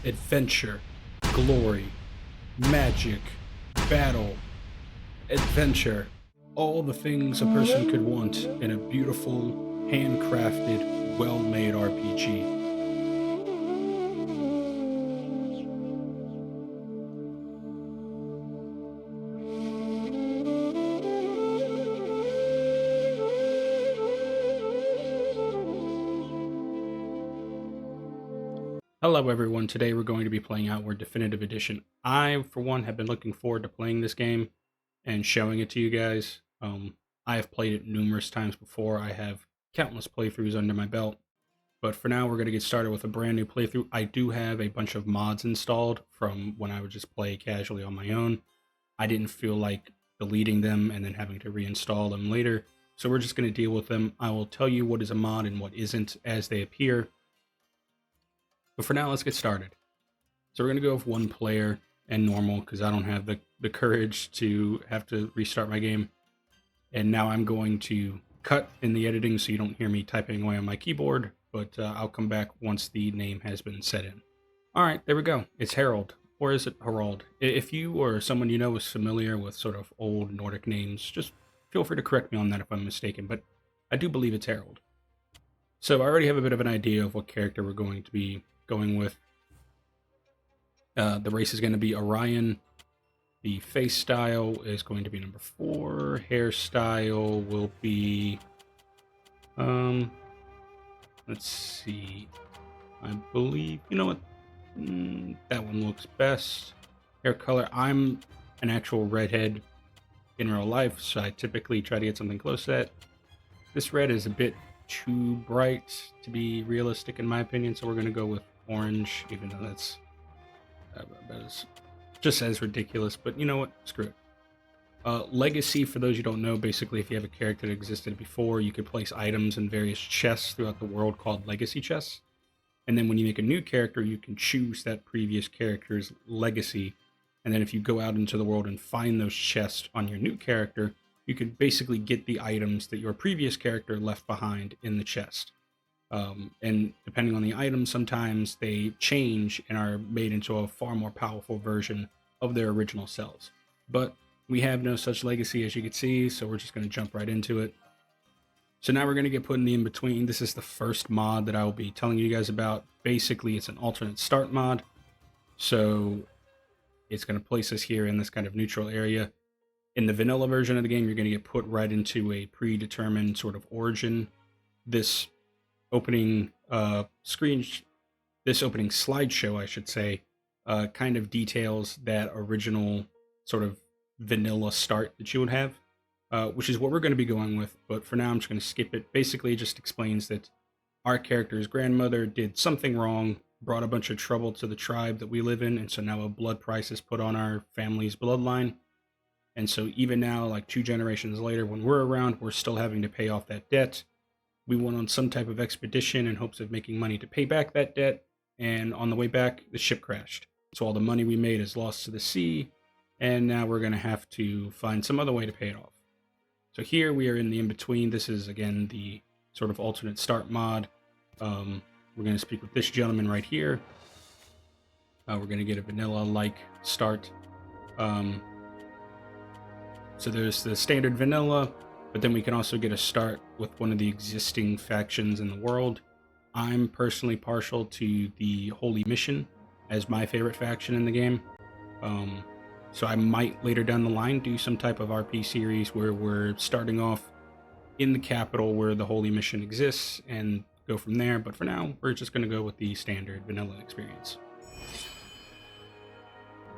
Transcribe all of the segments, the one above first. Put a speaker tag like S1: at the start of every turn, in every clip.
S1: adventure, glory, magic, battle, adventure, all the things a person could want in a beautiful, handcrafted, well-made RPG. Hello everyone, today we're going to be playing Outward Definitive Edition. I, for one, have been looking forward to playing this game and showing it to you guys. I have played it numerous times before. I have countless playthroughs under my belt. But for now, we're going to get started with a brand new playthrough. I do have a bunch of mods installed from when I would just play casually on my own. I didn't feel like deleting them and then having to reinstall them later. So we're just going to deal with them. I will tell you what is a mod and what isn't as they appear. But for now, let's get started. So we're going to go with one player and normal because I don't have the courage to have to restart my game. And now I'm going to cut in the editing so you don't hear me typing away on my keyboard, but I'll come back once the name has been set in. All right, there we go. It's Harold, or is it Harald? If you or someone you know is familiar with sort of old Nordic names, just feel free to correct me on that if I'm mistaken, but I do believe it's Harold. So I already have a bit of an idea of what character we're going to be going with. The race is going to be Orion. The face style is going to be number 4. Hairstyle will be let's see, I believe, you know what, that one looks best. Hair color, I'm an actual redhead in real life, so I typically try to get something close to that. This red is a bit too bright to be realistic in my opinion, so we're going to go with orange, even though that's just as ridiculous, but you know what, screw it. Legacy, for those you don't know, basically if you have a character that existed before, you could place items in various chests throughout the world called legacy chests, and then when you make a new character, you can choose that previous character's legacy, and then if you go out into the world and find those chests on your new character, you can basically get the items that your previous character left behind in the chest. And depending on the item, sometimes they change and are made into a far more powerful version of their original selves. But we have no such legacy, as you can see, so we're just going to jump right into it. So now we're going to get put in the in-between. This is the first mod that I will be telling you guys about. Basically, it's an alternate start mod. So it's going to place us here in this kind of neutral area. In the vanilla version of the game, you're going to get put right into a predetermined sort of origin. This opening slideshow, I should say, kind of details that original sort of vanilla start that you would have, which is what we're going to be going with. But for now, I'm just going to skip it. Basically, it just explains that our character's grandmother did something wrong, brought a bunch of trouble to the tribe that we live in, and so now a blood price is put on our family's bloodline. And so even now, like 2 generations later, when we're around, we're still having to pay off that debt. We went on some type of expedition in hopes of making money to pay back that debt, and on the way back, the ship crashed. So all the money we made is lost to the sea, and now we're going to have to find some other way to pay it off. So here we are in the in-between. This is, again, the sort of alternate start mod. We're going to speak with this gentleman right here. We're going to get a vanilla-like start. So there's the standard vanilla, but then we can also get a start with one of the existing factions in the world. I'm personally partial to the Holy Mission as my favorite faction in the game. So I might later down the line do some type of RP series where we're starting off in the capital where the Holy Mission exists and go from there. But for now, we're just going to go with the standard vanilla experience.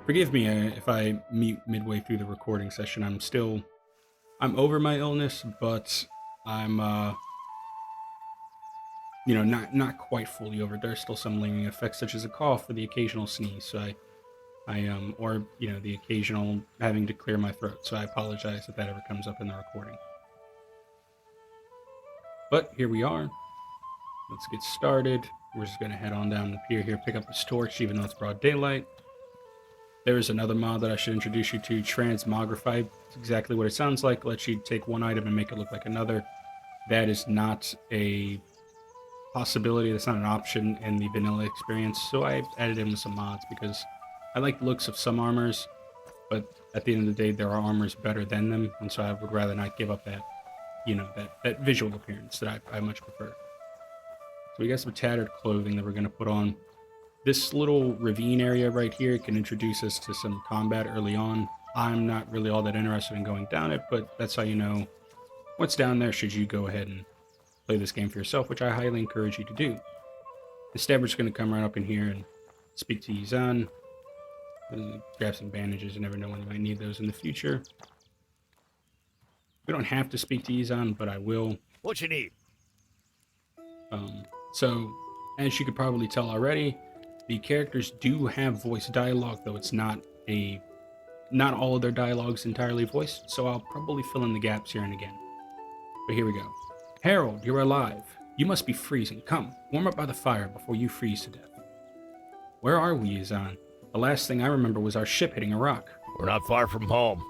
S1: Forgive me if I mute midway through the recording session. I'm over my illness, but I'm, not quite fully over. There's still some lingering effects, such as a cough or the occasional sneeze. So the occasional having to clear my throat. So I apologize if that ever comes up in the recording. But here we are. Let's get started. We're just going to head on down the pier here, pick up this torch, even though it's broad daylight. There's another mod that I should introduce you to, Transmogrify. It's exactly what it sounds like. It lets you take one item and make it look like another. That is not a possibility. That's not an option in the vanilla experience. So I added in with some mods because I like the looks of some armors, but at the end of the day, there are armors better than them, and so I would rather not give up that, that visual appearance that I much prefer. So we got some tattered clothing that we're going to put on. This little ravine area right here can introduce us to some combat early on. I'm not really all that interested in going down it, but that's how you know what's down there should you go ahead and play this game for yourself, which I highly encourage you to do. Instead, we're just going to come right up in here and speak to Yizan. Grab some bandages. You never know when you might need those in the future. We don't have to speak to Yizan, but I will.
S2: What you need?
S1: So, as you could probably tell already, the characters do have voice dialogue, though it's not all of their dialogue's entirely voiced, so I'll probably fill in the gaps here and again. But here we go. Harold, you're alive. You must be freezing. Come, warm up by the fire before you freeze to death. Where are we, Yizan? The last thing I remember was our ship hitting a rock.
S2: We're not far from home.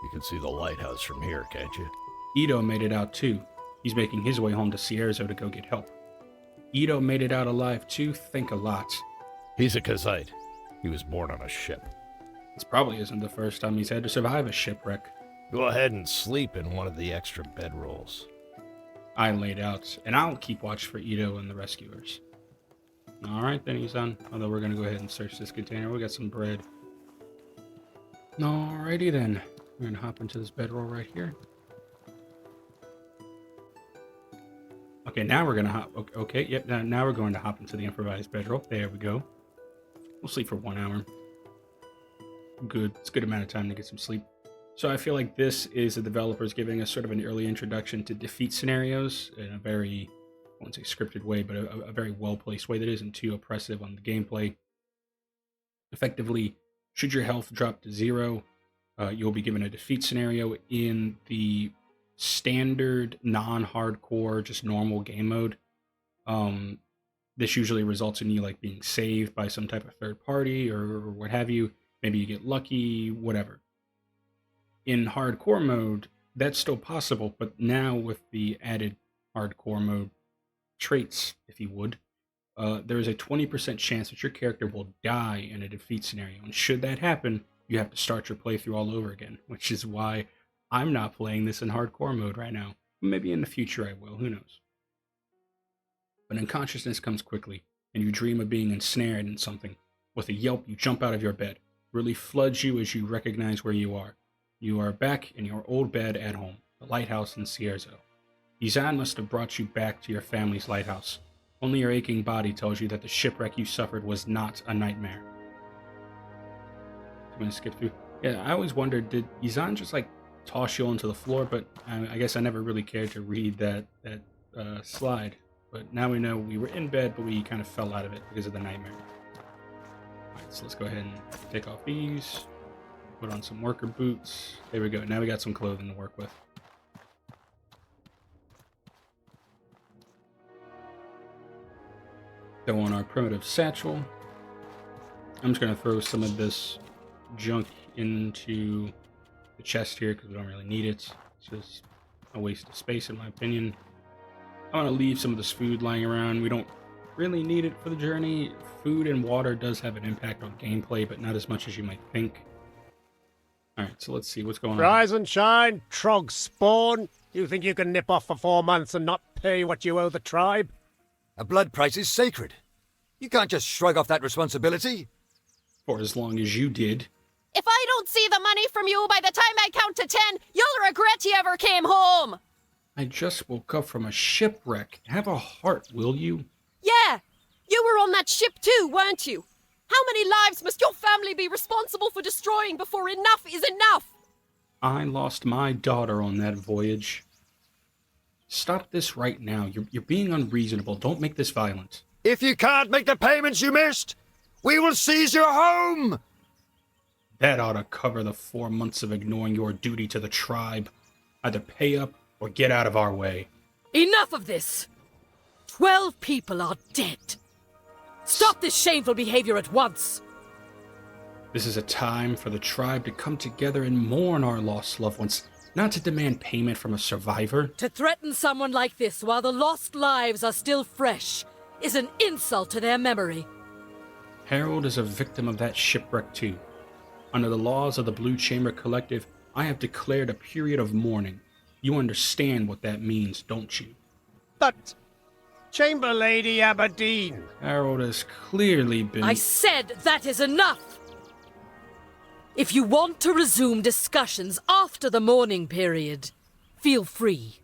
S2: You can see the lighthouse from here, can't you?
S1: Ito made it out too. He's making his way home to Cierzo to go get help. Ito made it out alive too. Think a lot.
S2: He's a Kazite. He was born on a ship.
S1: This probably isn't the first time he's had to survive a shipwreck.
S2: Go ahead and sleep in one of the extra bedrolls.
S1: I laid out, and I'll keep watch for Ito and the rescuers. Alright then, Yizan. Although we're going to go ahead and search this container. We got some bread. Alrighty then. We're going to hop into this bedroll right here. Okay, now we're going to hop... Okay, yep, now we're going to hop into the improvised bedroll. There we go. We'll sleep for 1 hour. Good. It's a good amount of time to get some sleep. So I feel like this is the developers giving us sort of an early introduction to defeat scenarios in a very, I won't say scripted way, but a very well-placed way that isn't too oppressive on the gameplay. Effectively, should your health drop to 0, you'll be given a defeat scenario in the standard, non-hardcore, just normal game mode. This usually results in you like being saved by some type of third party or what have you. Maybe you get lucky, whatever. In hardcore mode, that's still possible, but now with the added hardcore mode traits, if you would, there is a 20% chance that your character will die in a defeat scenario. And should that happen, you have to start your playthrough all over again, which is why I'm not playing this in hardcore mode right now. Maybe in the future I will, who knows. But unconsciousness comes quickly, and you dream of being ensnared in something. With a yelp, you jump out of your bed. Relief floods you as you recognize where you are. You are back in your old bed at home, the lighthouse in Cierzo. Yizan must have brought you back to your family's lighthouse. Only your aching body tells you that the shipwreck you suffered was not a nightmare. I'm going to skip through. Yeah, I always wondered, did Yizan just like toss you onto the floor? But I guess I never really cared to read that slide. But now we know we were in bed, but we kind of fell out of it because of the nightmare. Alright, so let's go ahead and take off these. Put on some worker boots. There we go. Now we got some clothing to work with. Go on our primitive satchel. I'm just going to throw some of this junk into the chest here because we don't really need it. It's just a waste of space in my opinion. I want to leave some of this food lying around. We don't really need it for the journey. Food and water does have an impact on gameplay, but not as much as you might think. Alright, so let's see what's going on.
S3: Rise and shine, Trog spawn. You think you can nip off for 4 months and not pay what you owe the tribe?
S4: A blood price is sacred. You can't just shrug off that responsibility.
S1: For as long as you did.
S5: If I don't see the money from you by the time I count to 10, you'll regret you ever came home!
S1: I just woke up from a shipwreck. Have a heart, will you?
S5: Yeah, you were on that ship too, weren't you? How many lives must your family be responsible for destroying before enough is enough?
S1: I lost my daughter on that voyage. Stop this right now. You're being unreasonable. Don't make this violent.
S4: If you can't make the payments you missed, we will seize your home!
S1: That ought to cover the 4 months of ignoring your duty to the tribe. Either pay up or get out of our way.
S5: Enough of this! 12 people are dead. Stop this shameful behavior at once!
S1: This is a time for the tribe to come together and mourn our lost loved ones. not to demand payment from a survivor.
S6: To threaten someone like this while the lost lives are still fresh is an insult to their memory.
S1: Harold is a victim of that shipwreck too. Under the laws of the Blue Chamber Collective, I have declared a period of mourning. You understand what that means, don't you?
S3: But, Chamber Lady Aberdeen.
S1: Harold has clearly been...
S6: I said that is enough! If you want to resume discussions after the mourning period, feel free.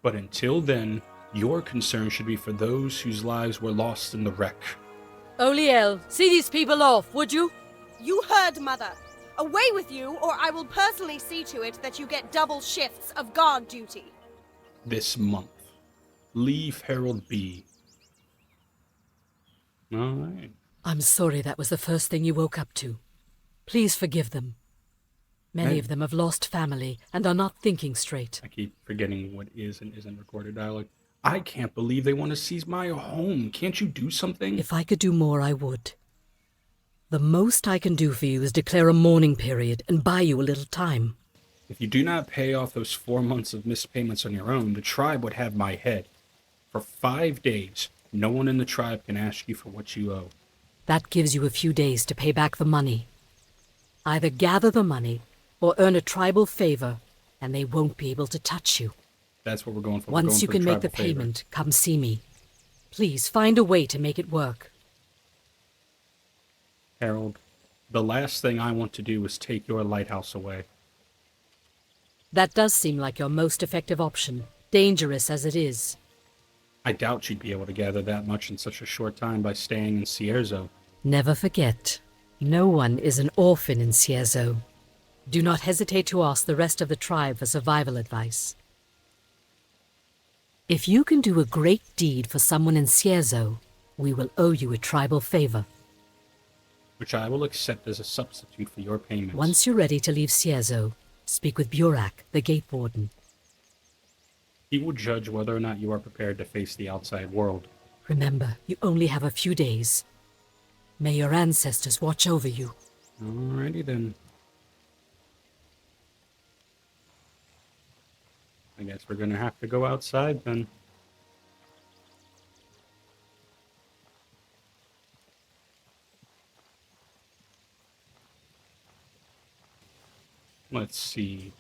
S1: But until then, your concern should be for those whose lives were lost in the wreck.
S6: Oliel, see these people off, would you?
S5: You heard, Mother. Away with you, or I will personally see to it that you get double shifts of guard duty.
S1: This month. Leave Harold be. All right.
S6: I'm sorry that was the first thing you woke up to. Please forgive them. Many of them have lost family and are not thinking straight.
S1: I keep forgetting what is and isn't recorded dialogue. I can't believe they want to seize my home. Can't you do something?
S6: If I could do more, I would. The most I can do for you is declare a mourning period and buy you a little time.
S1: If you do not pay off those 4 months of missed payments on your own, the tribe would have my head. For 5 days, no one in the tribe can ask you for what you owe.
S6: That gives you a few days to pay back the money. Either gather the money or earn a tribal favor, and they won't be able to touch you.
S1: That's what we're going for.
S6: Once you can make the payment, come see me. Please find a way to make it work.
S1: Harold, the last thing I want to do is take your lighthouse away.
S6: That does seem like your most effective option, dangerous as it is.
S1: I doubt you'd be able to gather that much in such a short time by staying in Cierzo.
S6: Never forget, no one is an orphan in Cierzo. Do not hesitate to ask the rest of the tribe for survival advice. If you can do a great deed for someone in Cierzo, we will owe you a tribal favor.
S1: Which I will accept as a substitute for your payments.
S6: Once you're ready to leave Cierzo, speak with Burak, the gate warden.
S1: He will judge whether or not you are prepared to face the outside world.
S6: Remember, you only have a few days. May your ancestors watch over you.
S1: Alrighty then. I guess we're gonna have to go outside then. Let's see.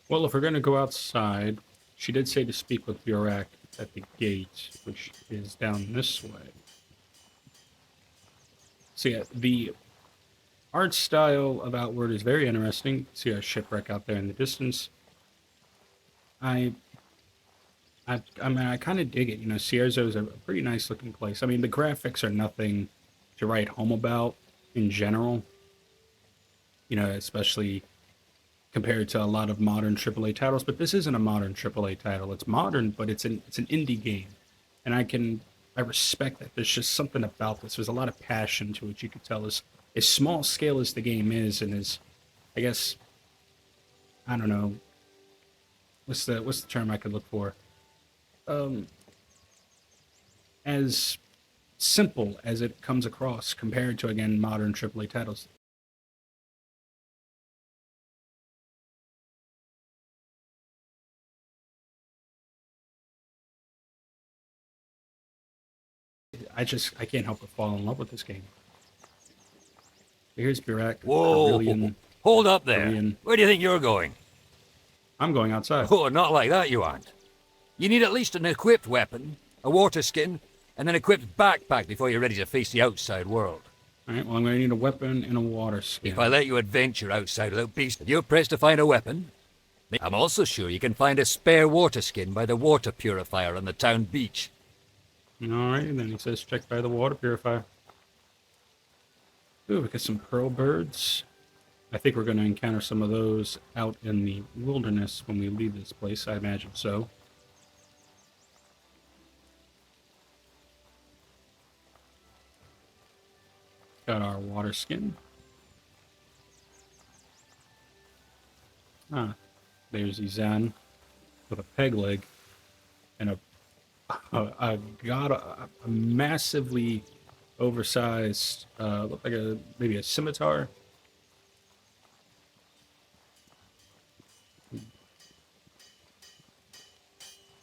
S1: Well, if we're gonna go outside, she did say to speak with Burak at the gate, which is down this way. So yeah, the art style of Outward is very interesting. See a shipwreck out there in the distance. I mean, I kind of dig it. You know, Cierzo is a pretty nice looking place. I mean, the graphics are nothing to write home about in general. You know, especially compared to a lot of modern AAA titles. But this isn't a modern AAA title. It's modern, but it's an indie game, and I respect that. There's just something about this. There's a lot of passion to it. You could tell as small scale as the game is, and as, I guess, I don't know. What's the term I could look for? As simple as it comes across compared to, again, modern AAA titles. I can't help but fall in love with this game. Here's Burak.
S4: Whoa! Hold up there.
S1: Korean.
S4: Where do you think you're going?
S1: I'm going outside.
S4: Oh, not like that, you aren't. You need at least an equipped weapon, a water skin, and an equipped backpack before you're ready to face the outside world.
S1: Alright, well, I'm going to need a weapon and a water skin.
S4: If I let you adventure outside without beast, you're pressed to find a weapon. I'm also sure you can find a spare water skin by the water purifier on the town beach.
S1: Alright, then he says check by the water purifier. Ooh, we got some pearl birds. I think we're going to encounter some of those out in the wilderness when we leave this place. I imagine so. Got our water skin. Ah, there's Izan with a peg leg and a massively oversized, looked like maybe a scimitar.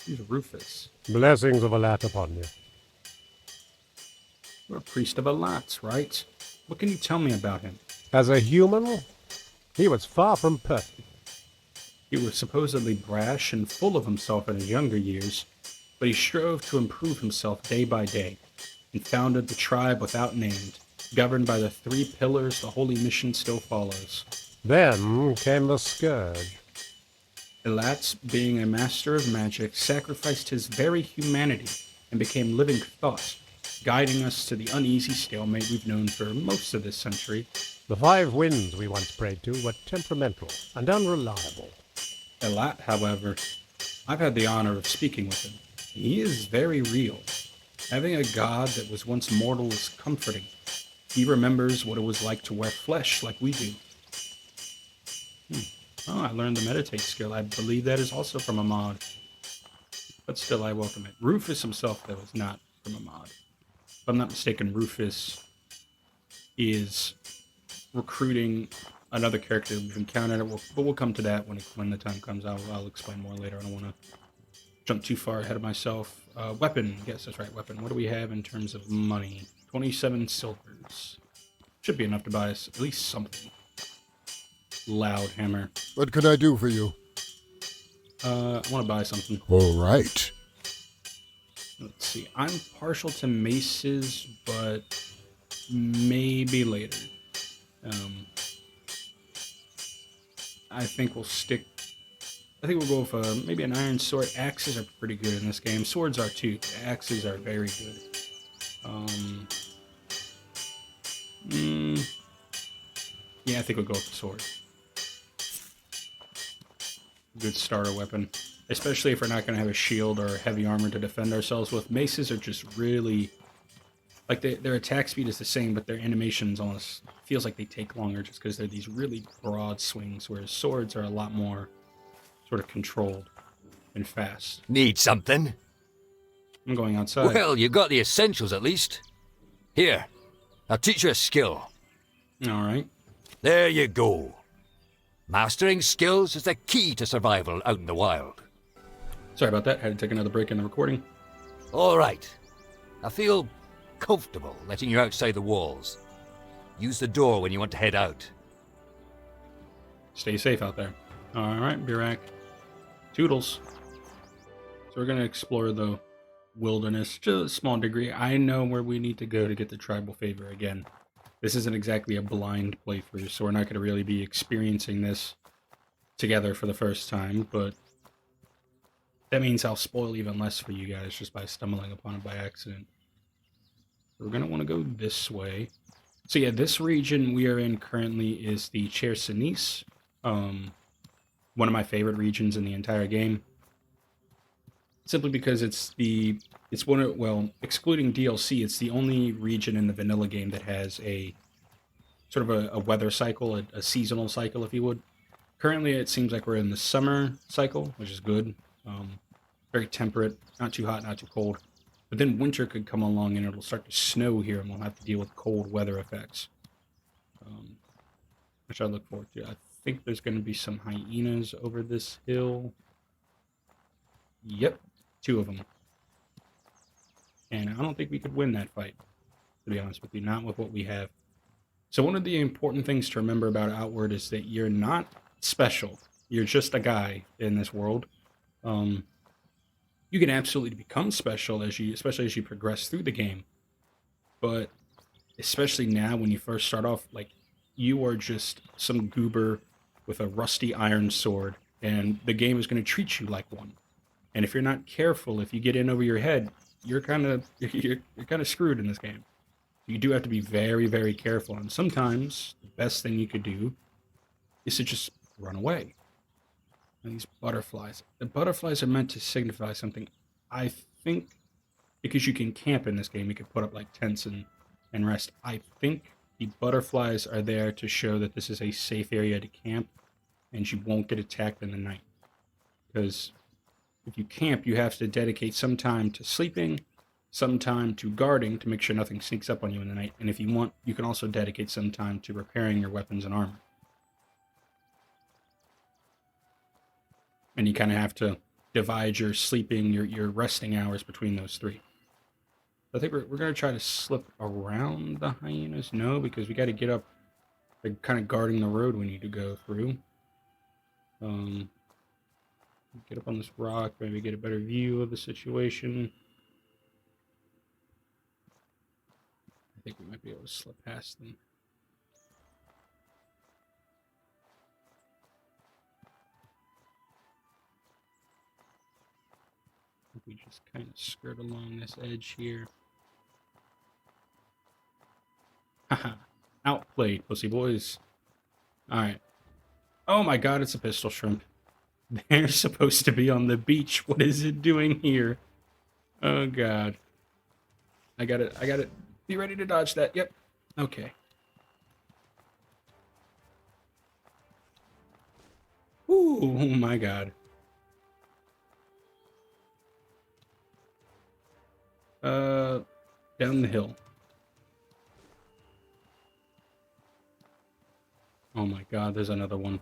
S1: He's Rufus.
S3: Blessings of Alat upon you.
S1: You're a priest of Alat, right? What can you tell me about him?
S3: As a human, he was far from perfect.
S1: He was supposedly brash and full of himself in his younger years, but he strove to improve himself day by day, and founded the tribe without named, governed by the 3 pillars the holy mission still follows.
S3: Then came the Scourge.
S1: Elatz, being a master of magic, sacrificed his very humanity and became living thought, guiding us to the uneasy stalemate we've known for most of this century.
S3: The 5 winds we once prayed to were temperamental and unreliable.
S1: Elat, however, I've had the honor of speaking with him. He is very real. Having a god that was once mortal is comforting. He remembers what it was like to wear flesh like we do. Oh, I learned the meditate skill. I believe that is also from a mod. But still, I welcome it. Rufus himself, though, is not from a mod. If I'm not mistaken, Rufus is recruiting another character we've encountered. But we'll come to that when the time comes. I'll explain more later. I don't want to jump too far ahead of myself. Weapon. Yes, that's right, weapon. What do we have in terms of money? 27 silvers. Should be enough to buy us at least something. Loud hammer.
S7: What can I do for you?
S1: I want to buy something.
S7: All right.
S1: Let's see. I'm partial to maces, but maybe later. I think we'll go with maybe an iron sword. Axes are pretty good in this game. Swords are too. Axes are very good. Yeah, I think we'll go with the sword. Good starter weapon. Especially if we're not going to have a shield or heavy armor to defend ourselves with. Maces are just really... Like, their attack speed is the same, but their animations almost feels like they take longer just because they're these really broad swings, whereas swords are a lot more sort of controlled and fast.
S4: Need something?
S1: I'm going outside.
S4: Well, you got the essentials at least. Here, I'll teach you a skill.
S1: All right.
S4: There you go. Mastering skills is the key to survival out in the wild.
S1: Sorry about that. Had to take another break in the recording.
S4: All right. I feel comfortable letting you outside the walls. Use the door when you want to head out.
S1: Stay safe out there. All right, Burak. Toodles. So we're going to explore the wilderness to a small degree. I know where we need to go to get the tribal favor again. This isn't exactly a blind playthrough, so we're not going to really be experiencing this together for the first time, but that means I'll spoil even less for you guys just by stumbling upon it by accident. We're going to want to go this way. So yeah, this region we are in currently is the Chersonese, one of my favorite regions in the entire game. Simply because it's one of, well, excluding DLC, it's the only region in the vanilla game that has a sort of a weather cycle, a seasonal cycle, if you would. Currently, it seems like we're in the summer cycle, which is good. Very temperate, not too hot, not too cold. But then winter could come along and it'll start to snow here, and we'll have to deal with cold weather effects, which I look forward to. I think there's going to be some hyenas over this hill. Yep, 2 of them. And I don't think we could win that fight, to be honest with you, not with what we have. So one of the important things to remember about Outward is that you're not special. You're just a guy in this world. You can absolutely become special especially as you progress through the game. But especially now when you first start off, like, you are just some goober with a rusty iron sword, and the game is going to treat you like one. And if you're not careful, if you get in over your head, you're kind of screwed in this game. You do have to be very, very careful. And sometimes the best thing you could do is to just run away. And these butterflies. The butterflies are meant to signify something. I think because you can camp in this game, you can put up like tents and rest. I think the butterflies are there to show that this is a safe area to camp and you won't get attacked in the night. Because if you camp, you have to dedicate some time to sleeping, some time to guarding to make sure nothing sneaks up on you in the night. And if you want, you can also dedicate some time to repairing your weapons and armor. And you kind of have to divide your sleeping, your resting hours between those three. I think we're going to try to slip around the hyenas. No, because we got to get up. They're kind of guarding the road we need to go through. Get up on this rock, maybe get a better view of the situation. I think we might be able to slip past them. We just kind of skirt along this edge here. Haha. Outplayed, pussy boys. Alright. Oh my god, it's a pistol shrimp. They're supposed to be on the beach. What is it doing here? Oh god. I got it. Be ready to dodge that. Yep. Okay. Ooh, oh my god. Down the hill. Oh my god, there's another one.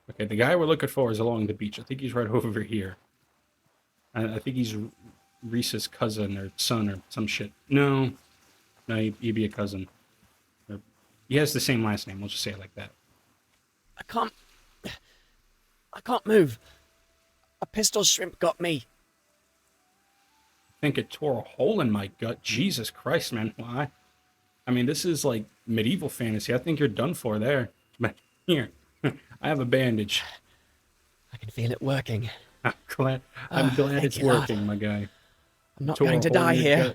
S1: Okay, the guy we're looking for is along the beach. I think he's right over here. I think he's Reese's cousin or son or some shit. No, he'd be a cousin. He has the same last name. We'll just say it like that.
S8: I can't move. A pistol shrimp got me.
S1: I think it tore a hole in my gut. Jesus Christ, man. Why? I mean, this is like medieval fantasy. I think you're done for there. But here, I have a bandage.
S8: I can feel it working.
S1: I'm glad it's working, my guy.
S8: I'm not going to die here.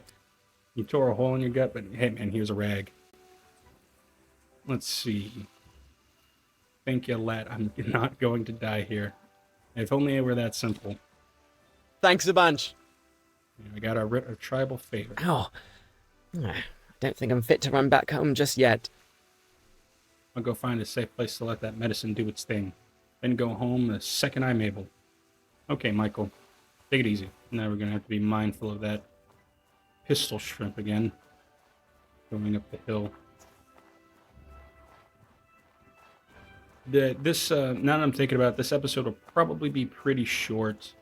S1: You tore a hole in your gut, but hey, man, here's a rag. Let's see. Thank you, lad. I'm not going to die here. If only it were that simple.
S8: Thanks a bunch.
S1: We got our writ of tribal favor.
S8: Oh, I don't think I'm fit to run back home just yet.
S1: I'll go find a safe place to let that medicine do its thing. Then go home the second I'm able. Okay, Michael. Take it easy. Now we're going to have to be mindful of that pistol shrimp again. Going up the hill. Now that I'm thinking about it, this episode will probably be pretty short.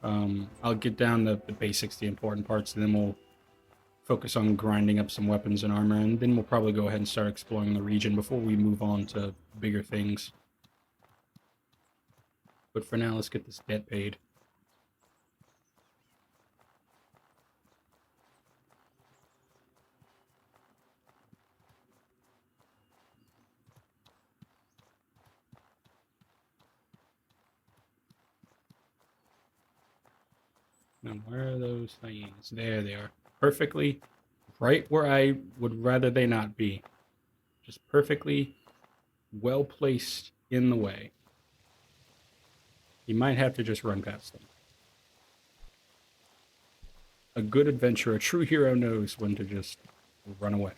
S1: I'll get down the basics, the important parts, and then we'll focus on grinding up some weapons and armor, and then we'll probably go ahead and start exploring the region before we move on to bigger things. But for now, let's get this debt paid. Now, where are those hyenas? There they are. Perfectly right where I would rather they not be. Just perfectly well placed in the way. You might have to just run past them. A good adventurer, a true hero knows when to just run away.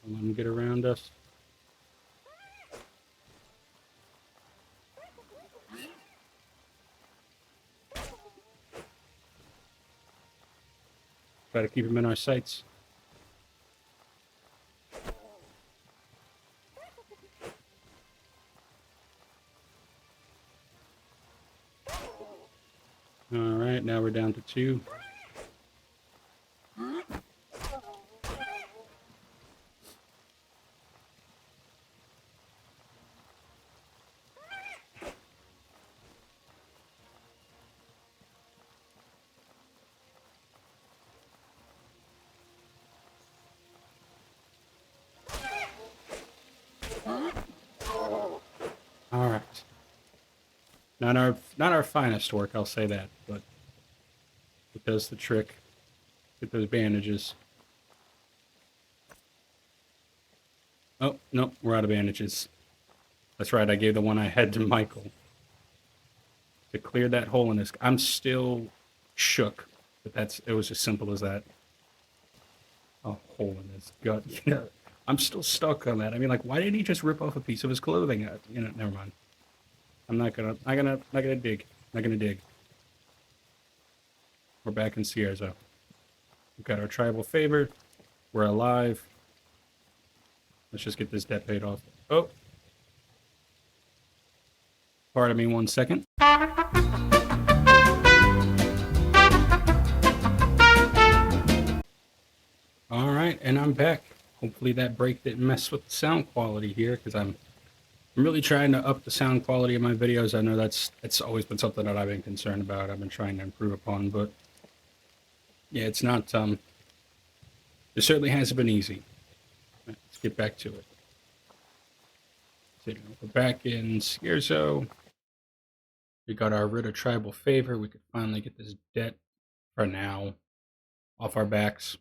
S1: Let them get around us. Try to keep them in our sights. All right, now we're down to 2. All right. Not our finest work, I'll say that, but it does the trick. Get those bandages. Oh, no, we're out of bandages. That's right, I gave the one I had to Michael. To clear that hole in this. I'm still shook, but it was as simple as that. A hole in his gut. You know, I'm still stuck on that. I mean, like, why didn't he just rip off a piece of his clothing? Never mind. I'm not gonna dig. Not gonna dig. We're back in Cierzo. We've got our tribal favor. We're alive. Let's just get this debt paid off. Oh. Pardon me 1 second. Alright, and I'm back. Hopefully that break didn't mess with the sound quality here, because I'm really trying to up the sound quality of my videos. I know that's always been something that I've been concerned about. I've been trying to improve upon, but yeah, it's not, it certainly hasn't been easy. Let's get back to it. So, we're back in Cierzo. We got our writ of tribal favor. We could finally get this debt, for now, off our backs.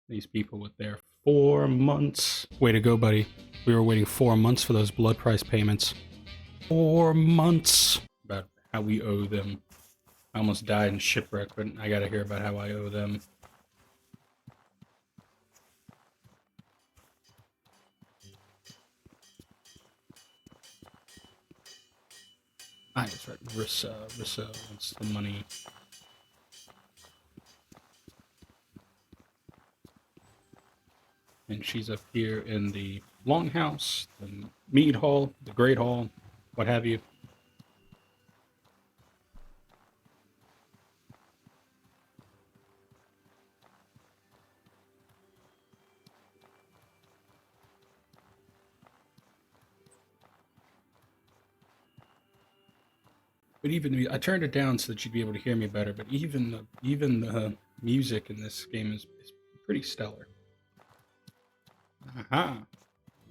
S1: These people with their 4 months. Way to go, buddy. We were waiting 4 months for those blood price payments. 4 months. About how we owe them. I almost died in shipwreck, but I gotta hear about how I owe them. Ah, that's right. Rissa wants the money. And she's up here in the Longhouse, the Mead Hall, the Great Hall, what have you. But even I turned it down so that you'd be able to hear me better. But even the music in this game is pretty stellar. Aha,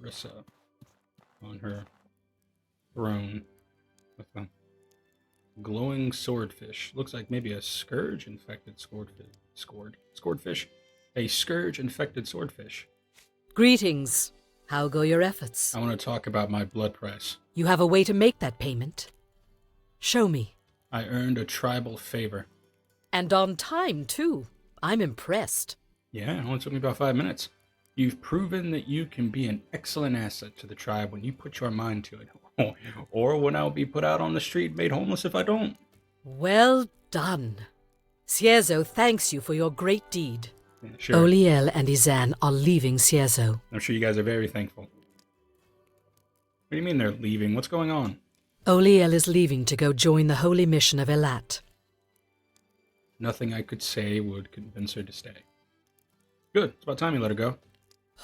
S1: Rissa on her throne with a glowing swordfish. Looks like maybe a scourge-infected swordfish. A scourge-infected swordfish.
S6: Greetings. How go your efforts?
S1: I want to talk about my blood price.
S6: You have a way to make that payment. Show me.
S1: I earned a tribal favor.
S6: And on time, too. I'm impressed.
S1: Yeah, it only took me about 5 minutes. You've proven that you can be an excellent asset to the tribe when you put your mind to it. Or when I'll be put out on the street made homeless if I don't.
S6: Well done. Cierzo thanks you for your great deed.
S1: Yeah, sure.
S6: Oliel and Izan are leaving Cierzo.
S1: I'm sure you guys are very thankful. What do you mean they're leaving? What's going on?
S6: Oliel is leaving to go join the holy mission of Elat.
S1: Nothing I could say would convince her to stay. Good. It's about time you let her go.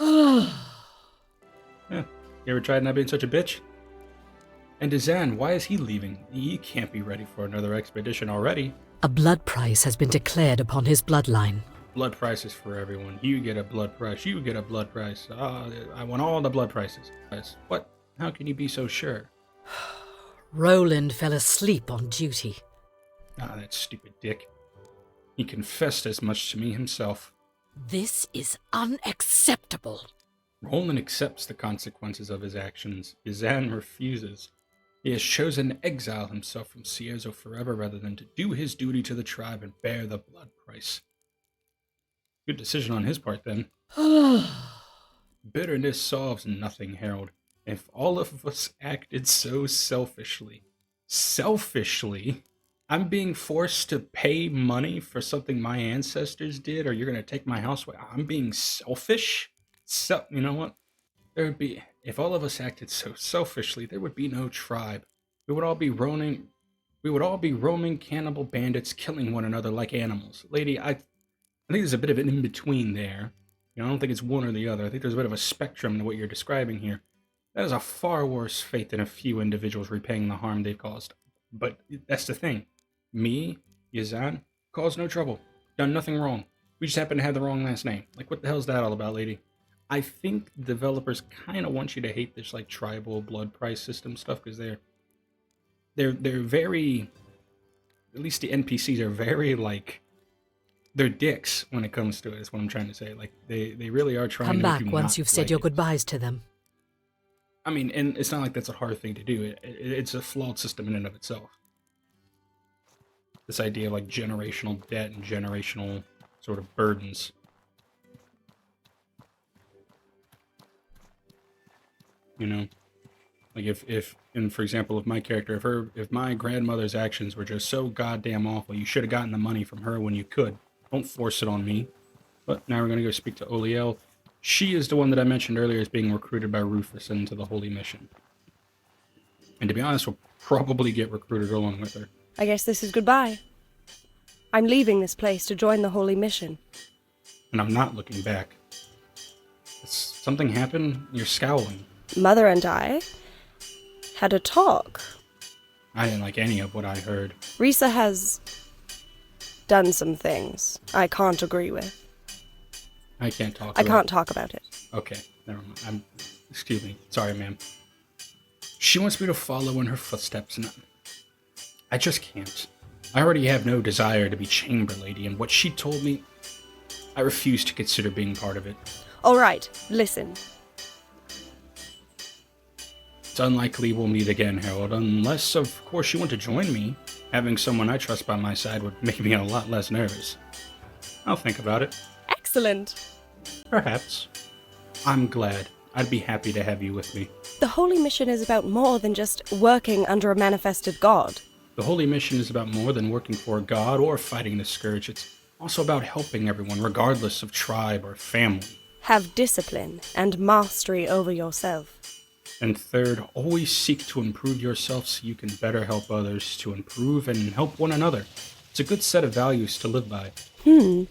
S1: Yeah. You ever tried not being such a bitch? And Izan, why is he leaving? He can't be ready for another expedition already.
S6: A blood price has been declared upon his bloodline.
S1: Blood prices for everyone. You get a blood price. You get a blood price. I want all the blood prices. What? How can you be so sure?
S6: Roland fell asleep on duty.
S1: Ah, that stupid dick. He confessed as much to me himself.
S6: This is unacceptable.
S1: Roland accepts the consequences of his actions. Izan refuses. He has chosen to exile himself from Cierzo forever rather than to do his duty to the tribe and bear the blood price. Good decision on his part, then. Bitterness solves nothing, Harold. If all of us acted so selfishly, I'm being forced to pay money for something my ancestors did, or you're going to take my house away. I'm being selfish? So, you know what? If all of us acted so selfishly, there would be no tribe. We would all be roaming cannibal bandits killing one another like animals. Lady, I think there's a bit of an in-between there. You know, I don't think it's one or the other. I think there's a bit of a spectrum to what you're describing here. That is a far worse fate than a few individuals repaying the harm they've caused. But that's the thing. Me, Izan, caused no trouble. Done nothing wrong. We just happen to have the wrong last name. Like, what the hell's that all about, lady? I think developers kind of want you to hate this, like, tribal blood price system stuff, because they're very... At least the NPCs are very, like... They're dicks when it comes to it, is what I'm trying to say. Like, they really are trying
S6: Come
S1: to
S6: back
S1: make you
S6: once
S1: not
S6: you've said
S1: like
S6: your
S1: it.
S6: goodbyes to them.
S1: I mean, and it's not like that's a hard thing to do. It's a flawed system in and of itself. This idea of like generational debt and generational sort of burdens. You know? Like and for example, if my character, if my grandmother's actions were just so goddamn awful, you should have gotten the money from her when you could. Don't force it on me. But now we're gonna go speak to Oliel. She is the one that I mentioned earlier as being recruited by Rufus into the Holy Mission. And to be honest, we'll probably get recruited along with her.
S9: I guess this is goodbye. I'm leaving this place to join the Holy Mission.
S1: And I'm not looking back. Something happened? You're scowling.
S9: Mother and I had a talk.
S1: I didn't like any of what I heard.
S9: Risa has done some things I can't agree with.
S1: I can't talk
S9: I can't talk about it.
S1: Okay, never mind. Excuse me. Sorry, ma'am. She wants me to follow in her footsteps, and I just can't. I already have no desire to be chamber lady, and what she told me, I refuse to consider being part of it.
S9: All right, listen.
S1: It's unlikely we'll meet again, Harold, unless, of course, you want to join me. Having someone I trust by my side would make me a lot less nervous. I'll think about it.
S9: Excellent.
S1: Perhaps. I'm glad. I'd be happy to have you with me.
S9: The Holy Mission is about more than just working under a manifested god.
S1: The Holy Mission is about more than working for a god or fighting the scourge. It's also about helping everyone, regardless of tribe or family.
S9: Have discipline and mastery over yourself.
S1: And third, always seek to improve yourself so you can better help others to improve and help one another. It's a good set of values to live by. In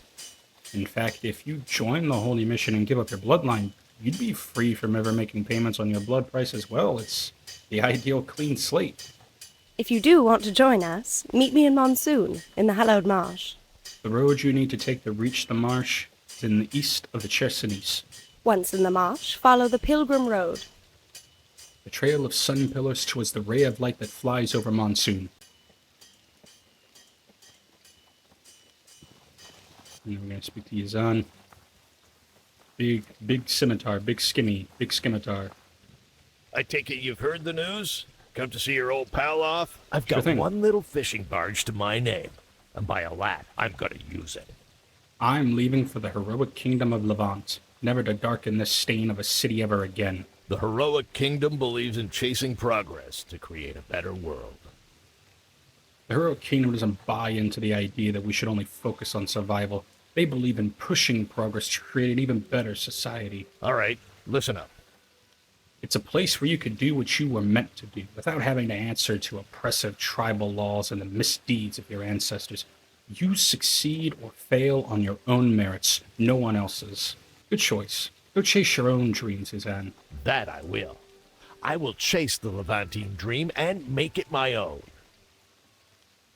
S1: fact, if you join the Holy Mission and give up your bloodline, you'd be free from ever making payments on your blood price as well. It's the ideal clean slate.
S9: If you do want to join us, meet me in Monsoon, in the Hallowed Marsh.
S1: The road you need to take to reach the marsh is in the east of the Chersonese.
S9: Once in the marsh, follow the Pilgrim Road.
S1: The trail of sun pillars towards the ray of light that flies over Monsoon. And we're going to speak to Yazan. Big scimitar, big scimitar.
S2: I take it you've heard the news? Come to see your old pal off? I've
S1: Sure
S2: got
S1: thing.
S2: one little fishing barge to my name, and by a lad, I'm gonna use it.
S1: I'm leaving for the heroic kingdom of Levant, never to darken the stain of a city ever again.
S2: The heroic kingdom believes in chasing progress to create a better world.
S1: The heroic kingdom doesn't buy into the idea that we should only focus on survival. They believe in pushing progress to create an even better society.
S2: All right, listen up.
S1: It's a place where you could do what you were meant to do without having to answer to oppressive tribal laws and the misdeeds of your ancestors. You succeed or fail on your own merits, no one else's. Good choice. Go chase your own dreams, Suzanne.
S2: That I will. I will chase the Levantine dream and make it my own.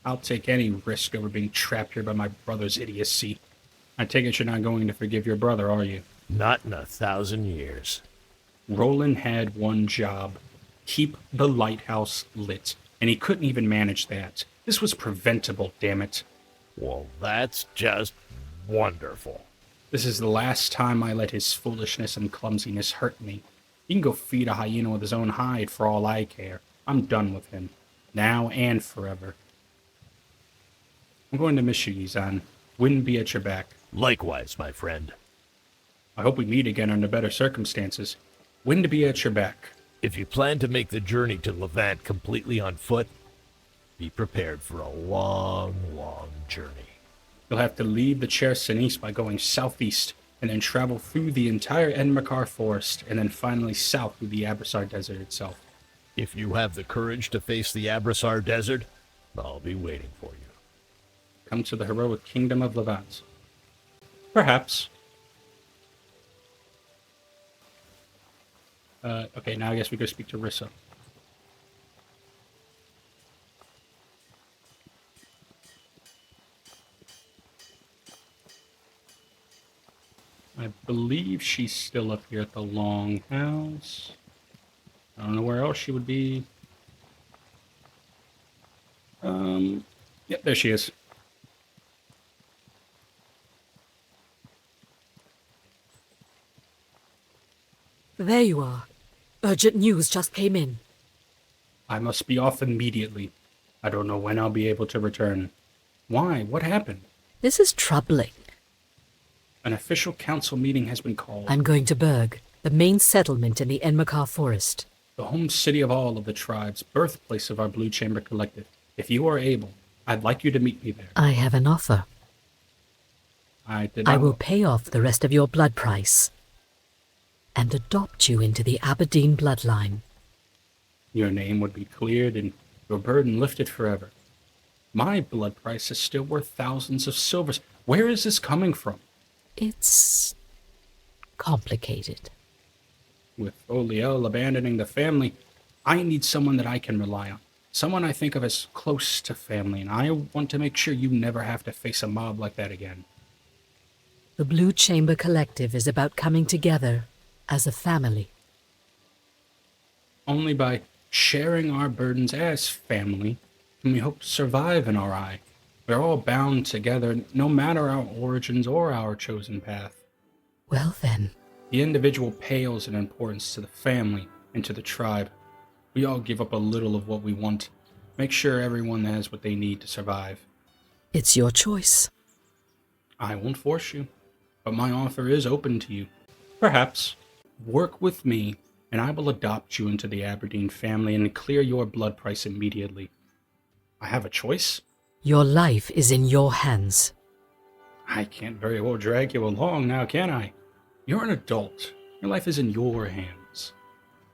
S1: I'll take any risk over being trapped here by my brother's idiocy. I take it you're not going to forgive your brother, are you?
S2: Not in 1,000 years.
S1: Roland had one job. Keep the lighthouse lit. And he couldn't even manage that. This was preventable, damn it.
S2: Well, that's just wonderful.
S1: This is the last time I let his foolishness and clumsiness hurt me. He can go feed a hyena with his own hide for all I care. I'm done with him. Now and forever. I'm going to miss you, Yizan. Wind be at your back.
S2: Likewise, my friend.
S1: I hope we meet again under better circumstances. Wind be at your back.
S2: If you plan to make the journey to Levant completely on foot, be prepared for a long, long journey.
S1: You'll have to leave the Chersonese by going southeast, and then travel through the entire Enmakar forest, and then finally south through the Abrasar Desert itself.
S2: If you have the courage to face the Abrasar Desert, I'll be waiting for you.
S1: Come to the heroic kingdom of Levant. Perhaps. Okay, now I guess we go speak to Rissa. I believe she's still up here at the Longhouse. I don't know where else she would be. Yep, there she is.
S6: There you are. Urgent news just came in.
S1: I must be off immediately. I don't know when I'll be able to return. Why? What happened?
S6: This is troubling.
S1: An official council meeting has been called.
S6: I'm going to Berg, the main settlement in the Enmakar forest.
S1: the home city of all of the tribes, birthplace of our Blue Chamber Collective. If you are able, I'd like you to meet me there.
S6: I have an offer.
S1: I
S6: I will pay off the rest of your blood price and adopt you into the Aberdeen bloodline.
S1: Your name would be cleared and your burden lifted forever. My blood price is still worth thousands of silvers. Where is this coming from?
S6: It's complicated.
S1: With Oliel abandoning the family, I need someone that I can rely on. Someone I think of as close to family, and I want to make sure you never have to face a mob like that again.
S6: The Blue Chamber Collective is about coming together as a family.
S1: Only by sharing our burdens as family can we hope to survive in our eye. We're all bound together, no matter our origins or our chosen path.
S6: Well then,
S1: The individual pales in importance to the family and to the tribe. We all give up a little of what we want. Make sure everyone has what they need to survive.
S6: it's your choice.
S1: I won't force you, but my offer is open to you. Perhaps work with me, and I will adopt you into the Aberdeen family and clear your blood price immediately. I have a choice.
S6: Your life is in your hands.
S1: I can't very well drag you along now, can I? You're an adult. Your life is in your hands.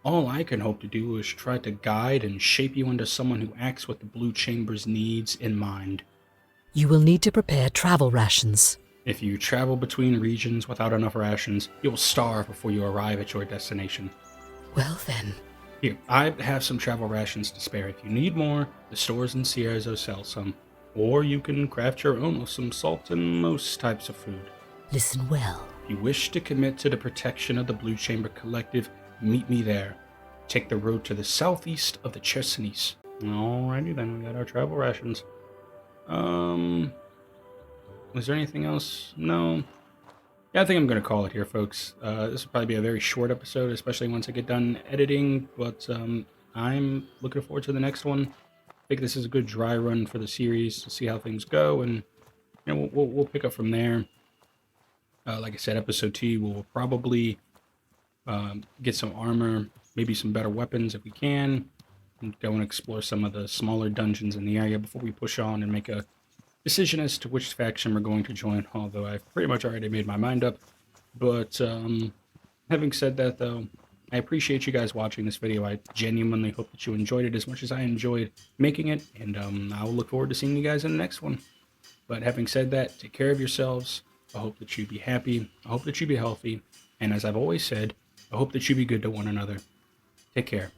S1: All I can hope to do is try to guide and shape you into someone who acts with the Blue Chamber's needs in mind.
S6: You will need to prepare travel rations.
S1: If you travel between regions without enough rations, you'll starve before you arrive at your destination.
S6: Well then,
S1: Here, I have some travel rations to spare. If you need more, the stores in Cierzo sell some. Or you can craft your own with some salt and most types of food.
S6: listen well.
S1: If you wish to commit to the protection of the Blue Chamber Collective, meet me there. Take the road to the southeast of the Chersonese. Alrighty then, we got our travel rations. Was there anything else? No. Yeah, I think I'm going to call it here, folks. This will probably be a very short episode, especially once I get done editing, but I'm looking forward to the next one. I think this is a good dry run for the series to see how things go, and you know, we'll pick up from there. Like I said, episode 2, we'll probably get some armor, maybe some better weapons if we can, and go and explore some of the smaller dungeons in the area before we push on and make a decision as to which faction we're going to join, although I've pretty much already made my mind up. But having said that, though, I appreciate you guys watching this video. I genuinely hope that you enjoyed it as much as I enjoyed making it, and I will look forward to seeing you guys in the next one. But having said that, take care of yourselves. I hope that you be happy. I hope that you be healthy. And as I've always said, I hope that you be good to one another. Take care.